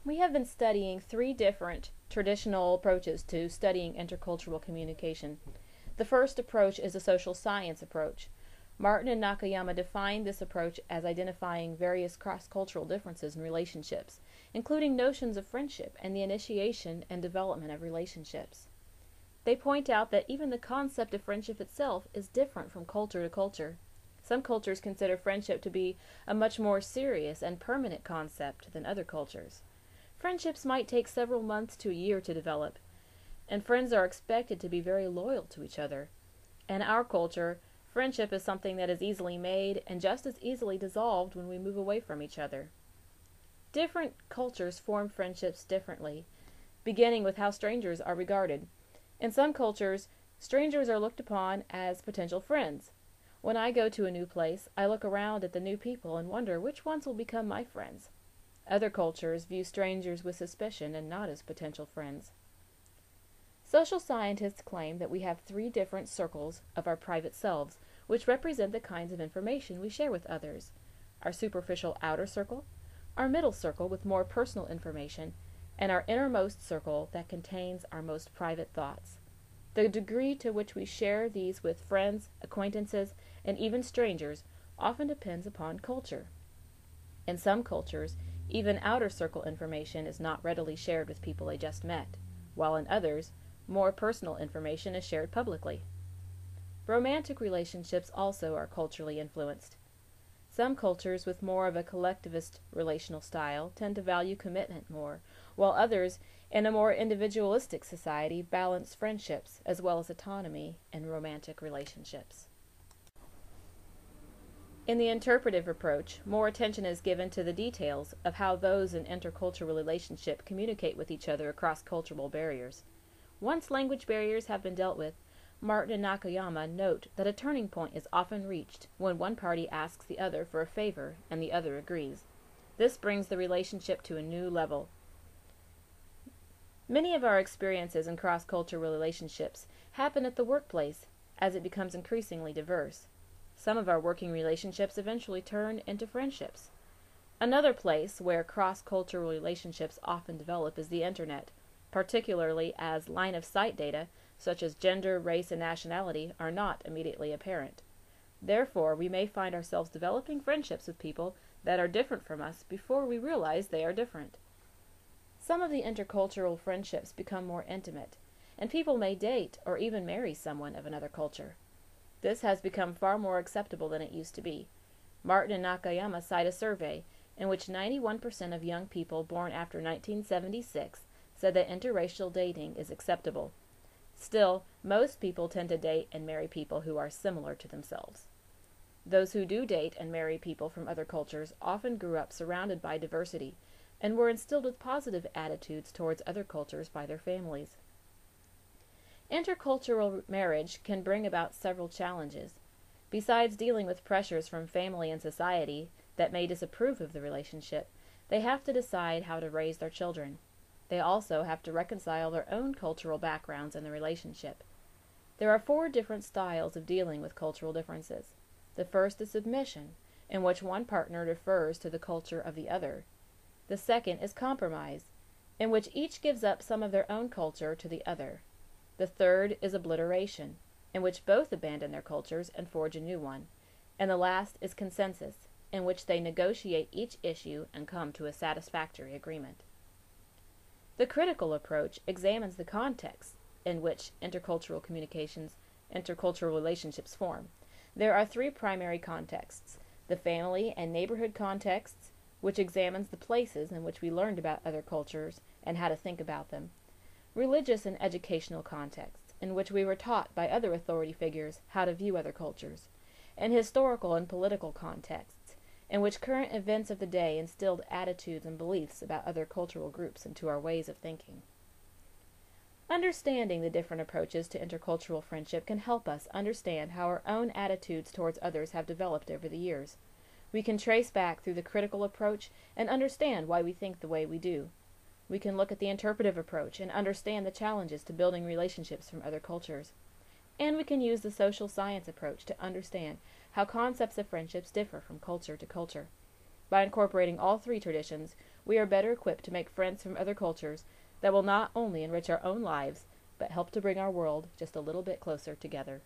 We have been studying three different traditional approaches to studying intercultural communication. The first approach is a social science approach. Martin and Nakayama defined this approach as identifying various cross-cultural differences in relationships, including notions of friendship and the initiation and development of relationships. They point out that even the concept of friendship itself is different from culture to culture. Some cultures consider friendship to be a much more serious and permanent concept than other cultures. Friendships might take several months to a year to develop, and friends are expected to be very loyal to each other. In our culture, friendship is something that is easily made and just as easily dissolved when we move away from each other. Different cultures form friendships differently, beginning with how strangers are regarded. In some cultures, strangers are looked upon as potential friends. When I go to a new place, I look around at the new people and wonder which ones will become my friends. Other cultures view strangers with suspicion and not as potential friends. Social scientists claim that we have three different circles of our private selves, which represent the kinds of information we share with others. Our superficial outer circle, our middle circle with more personal information, and our innermost circle that contains our most private thoughts. The degree to which we share these with friends, acquaintances, and even strangers often depends upon culture. In some cultures, even outer circle information is not readily shared with people they just met, while in others, more personal information is shared publicly. Romantic relationships also are culturally influenced. Some cultures with more of a collectivist relational style tend to value commitment more, while others, in a more individualistic society, balance friendships as well as autonomy in romantic relationships. In the interpretive approach, more attention is given to the details of how those in intercultural relationship communicate with each other across cultural barriers. Once language barriers have been dealt with, Martin and Nakayama note that a turning point is often reached when one party asks the other for a favor and the other agrees. This brings the relationship to a new level. Many of our experiences in cross-cultural relationships happen at the workplace as it becomes increasingly diverse. Some of our working relationships eventually turn into friendships. Another place where cross-cultural relationships often develop is the Internet, particularly as line-of-sight data, such as gender, race, and nationality, are not immediately apparent. Therefore, we may find ourselves developing friendships with people that are different from us before we realize they are different. Some of the intercultural friendships become more intimate, and people may date or even marry someone of another culture. This has become far more acceptable than it used to be. Martin and Nakayama cite a survey in which 91% of young people born after 1976 said that interracial dating is acceptable. Still, most people tend to date and marry people who are similar to themselves. Those who do date and marry people from other cultures often grew up surrounded by diversity and were instilled with positive attitudes towards other cultures by their families. Intercultural marriage can bring about several challenges. Besides dealing with pressures from family and society that may disapprove of the relationship, they have to decide how to raise their children. They also have to reconcile their own cultural backgrounds in the relationship. There are 4 different styles of dealing with cultural differences. The first is submission, in which one partner defers to the culture of the other. The second is compromise, in which each gives up some of their own culture to the other. The third is obliteration, in which both abandon their cultures and forge a new one. And the last is consensus, in which they negotiate each issue and come to a satisfactory agreement. The critical approach examines the context in which intercultural relationships form. There are 3 primary contexts: the family and neighborhood contexts, which examines the places in which we learned about other cultures and how to think about them; religious and educational contexts, in which we were taught by other authority figures how to view other cultures; and historical and political contexts, in which current events of the day instilled attitudes and beliefs about other cultural groups into our ways of thinking. Understanding the different approaches to intercultural friendship can help us understand how our own attitudes towards others have developed over the years. We can trace back through the critical approach and understand why we think the way we do. We can look at the interpretive approach and understand the challenges to building relationships from other cultures. And we can use the social science approach to understand how concepts of friendships differ from culture to culture. By incorporating all 3 traditions, we are better equipped to make friends from other cultures that will not only enrich our own lives, but help to bring our world just a little bit closer together.